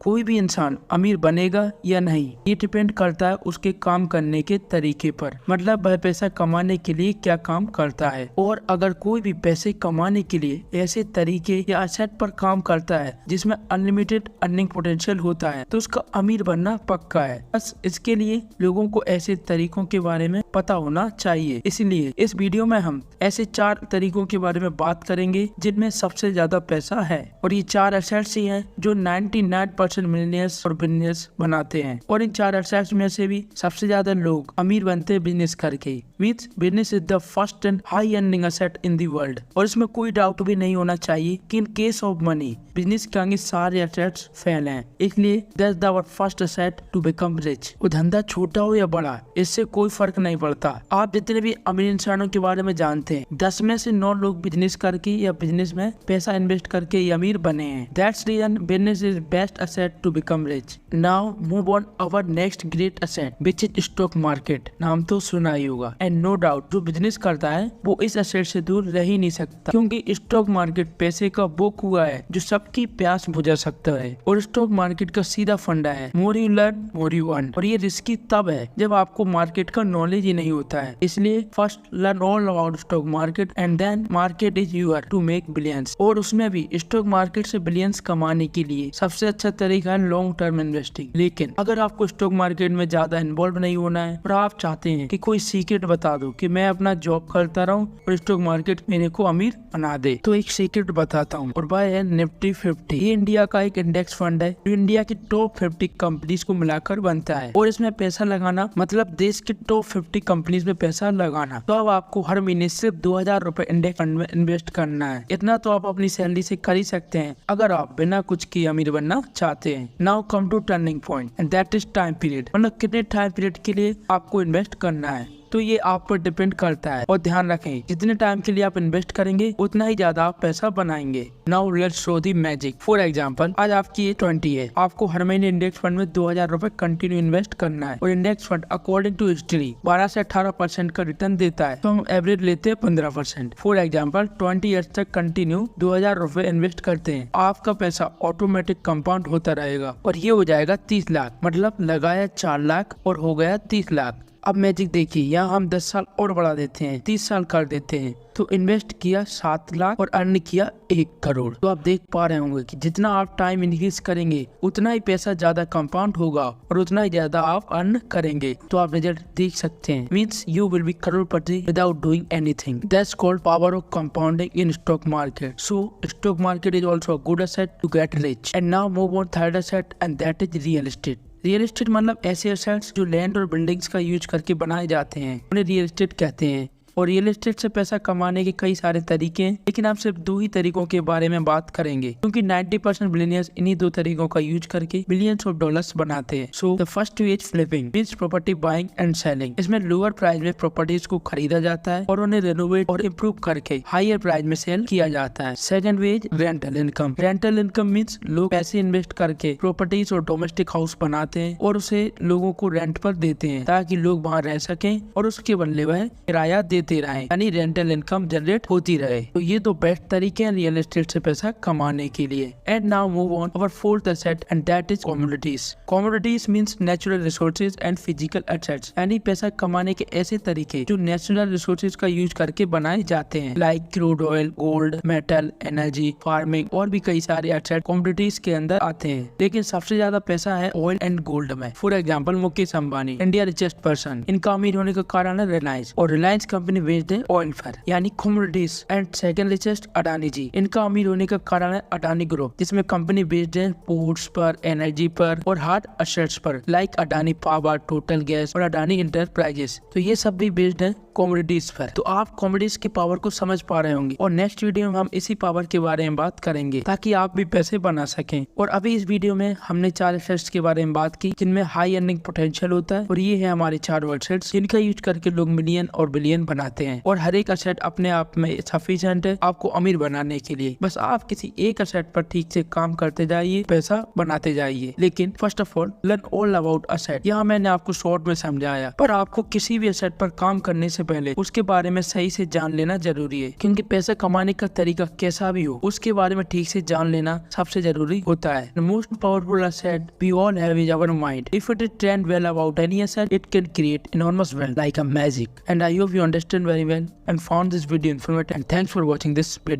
कोई भी इंसान अमीर बनेगा या नहीं, ये डिपेंड करता है उसके काम करने के तरीके पर, मतलब वह पैसा कमाने के लिए क्या काम करता है। और अगर कोई भी पैसे कमाने के लिए ऐसे तरीके या एसेट पर काम करता है जिसमें अनलिमिटेड अर्निंग पोटेंशियल होता है, तो उसका अमीर बनना पक्का है। बस इसके लिए लोगों को ऐसे तरीकों के बारे में पता होना चाहिए। इसलिए इस वीडियो में हम ऐसे 4 तरीकों के बारे में बात करेंगे जिनमें सबसे ज्यादा पैसा है, और ये 4 एसेट्स ही हैं जो 99% मिलियनियर्स और बिलियनियर्स बनाते हैं। और इन 4 एसेट्स में से भी सबसे ज्यादा लोग अमीर बनते हैं बिजनेस करके। Means business is the first and high earning asset in the world. और इसमें कोई डाउट भी नहीं होना चाहिए कि in case of money business के आगे सारे एसेट्स फेल हैं। इसलिए that's the our first asset to become rich. वो धंधा छोटा हो या बड़ा, इससे कोई फर्क नहीं पड़ता। आप जितने भी अमीर इंसानों के बारे में जानते हैं, 10 में से 9 लोग बिजनेस करके या बिजनेस में पैसा इन्वेस्ट करके ये अमीर बने हैं। That's reason business is best asset to become rich. Now move on our next great asset which is stock market. नाम तो सुना ही होगा, एंड नो डाउट जो बिजनेस करता है वो इस एसेट से दूर रह ही नहीं सकता, क्योंकि स्टॉक मार्केट पैसे का वो कुआं है जो सबकी प्यास बुझा सकता है। और स्टॉक मार्केट का सीधा फंडा है, more you learn more you earn. और ये रिस्की तब है जब आपको मार्केट का नॉलेज ही नहीं होता है। इसलिए first learn all about stock market and then market is your to make billions. और उसमें भी स्टॉक मार्केट से बिलियंस कमाने के लिए सबसे अच्छा तरीका है लॉन्ग टर्म इन्वेस्टिंग। लेकिन अगर आपको स्टॉक मार्केट में ज्यादा इन्वॉल्व नहीं होना है और आप चाहते हैं कि कोई सीक्रेट बता दो कि मैं अपना जॉब करता रहूं और स्टॉक मार्केट मेरे को अमीर बना दे, तो एक सीक्रेट बताता हूँ, और वह है निफ्टी 50। ये इंडिया का एक इंडेक्स फंड है जो इंडिया की टॉप 50 कंपनीज को मिलाकर बनता है। और इसमें पैसा लगाना मतलब देश की टॉप 50 कंपनीज में पैसा लगाना। तो अब आपको हर महीने सिर्फ 2000 रुपए इंडेक्स फंड में इन्वेस्ट करना है। इतना तो आप अपनी सैलरी से कर ही सकते हैं अगर आप बिना कुछ किए अमीर बनना चाहते हैं। Now come to turning point and that is time period, मतलब कितने टाइम पीरियड के लिए आपको इन्वेस्ट करना है। तो ये आप पर डिपेंड करता है। और ध्यान रखें, जितने टाइम के लिए आप इन्वेस्ट करेंगे उतना ही ज्यादा आप पैसा बनाएंगे। Now let's show the magic. For example, आज आपकी एज 20 है, आपको हर महीने इंडेक्स फंड में 2000 रुपए कंटिन्यू इन्वेस्ट करना है। और index fund according to history 12 से 18% का रिटर्न देता है, तो हम एवरेज लेते हैं 15%। फॉर एग्जाम्पल 20 ईयर्स तक कंटिन्यू 2000 रुपए इन्वेस्ट करते हैं, आपका पैसा ऑटोमेटिक कंपाउंड होता रहेगा और ये हो जाएगा 30 लाख। मतलब लगाया 4 लाख और हो गया 30 लाख। अब मैजिक देखिए, यहाँ हम 10 साल और बढ़ा देते हैं, 30 साल कर देते हैं, तो इन्वेस्ट किया 7 लाख और अर्न किया 1 करोड़। तो आप देख पा रहे होंगे कि जितना आप टाइम इंक्रीज करेंगे उतना ही पैसा ज्यादा कंपाउंड होगा और उतना ही ज्यादा आप अर्न करेंगे। तो आप रिजल्ट देख सकते हैं। मींस यू विल बी करोड़पति without doing anything. That's called power of compounding in stock market. So stock market is also a good asset to get rich. And now move on third asset and that is real estate. Real estate मतलब ऐसे assets जो land और buildings का use करके बनाए जाते हैं, उन्हें रियल एस्टेट कहते हैं। और रियल एस्टेट से पैसा कमाने के कई सारे तरीके हैं, लेकिन आप सिर्फ 2 ही तरीकों के बारे में बात करेंगे, क्योंकि 90% बिलियनियर्स इन्हीं 2 तरीकों का यूज करके बिलियंस ऑफ डॉलर्स बनाते हैं। So the first way is flipping, means property buying and selling. इसमें लोअर प्राइस में प्रॉपर्टीज को खरीदा जाता है और उन्हें रेनोवेट और इम्प्रूव करके हायर प्राइस में सेल किया जाता है। Second way is rental income. Rental income means लोग पैसे इन्वेस्ट करके प्रॉपर्टीज और डोमेस्टिक हाउस बनाते हैं और उसे लोगों को रेंट पर देते हैं ताकि लोग वहाँ रह सकें और उसके बदले वह किराया देते रहें, यानी रेंटल इनकम जनरेट होती रहे। तो ये तो बेस्ट तरीके हैं रियल एस्टेट से पैसा कमाने के लिए। And now move on our fourth asset and that is commodities. Commodities means natural resources and physical assets, यानी पैसा कमाने के ऐसे तरीके जो नेचुरल रिसोर्सेज का यूज करके बनाए जाते हैं, like crude oil, gold, metal, energy, farming और भी कई सारे एसेट कमोडिटीज के अंदर आते हैं। लेकिन सबसे ज्यादा पैसा है ऑयल एंड गोल्ड में। For example Mukesh Ambani, India richest person, इनका अमीर होने का कारण है रिलायंस, और रिलायंस कंपनी बेस्ड है ऑयल पर, यानी commodities. And second richest Adani ji, इनका अमीर होने का कारण है अडानी ग्रुप, जिसमें कंपनी बेस्ड है पोर्ट्स पर, एनर्जी पर और हार्ड एसेट्स पर, like Adani power, total gas और अडानी इंटरप्राइजेस। तो ये सब भी बेस्ड है कमोडिटीज पर। तो आप कमोडिटीज की पावर को समझ पा रहे होंगे, और नेक्स्ट वीडियो में हम इसी पावर के बारे में बात करेंगे ताकि आप भी पैसे बना सकें। और अभी इस वीडियो में हमने 4 एसेट्स के बारे में बात की जिनमें हाई अर्निंग पोटेंशियल होता है, और ये है हमारे 4 एसेट्स जिनका यूज करके लोग मिलियन और बिलियन बनाते हैं। और हर एक एसेट अपने आप में सफिशिएंट है आपको अमीर बनाने के लिए। बस आप किसी एक एसेट पर ठीक से काम करते जाइए, पैसा बनाते जाइए। लेकिन first of all learn all about asset. यहाँ मैंने आपको शॉर्ट में समझाया, पर आपको किसी भी एसेट पर काम करने से पहले उसके बारे में सही से जान लेना जरूरी है, क्योंकि पैसा कमाने का तरीका कैसा भी हो उसके बारे में ठीक से जान लेना सबसे जरूरी होता है। The most powerful asset we all have is our mind. If it is trained well about any asset, it can create enormous wealth like a magic. And I hope you understand very well and found this video informative. And thanks for watching this video.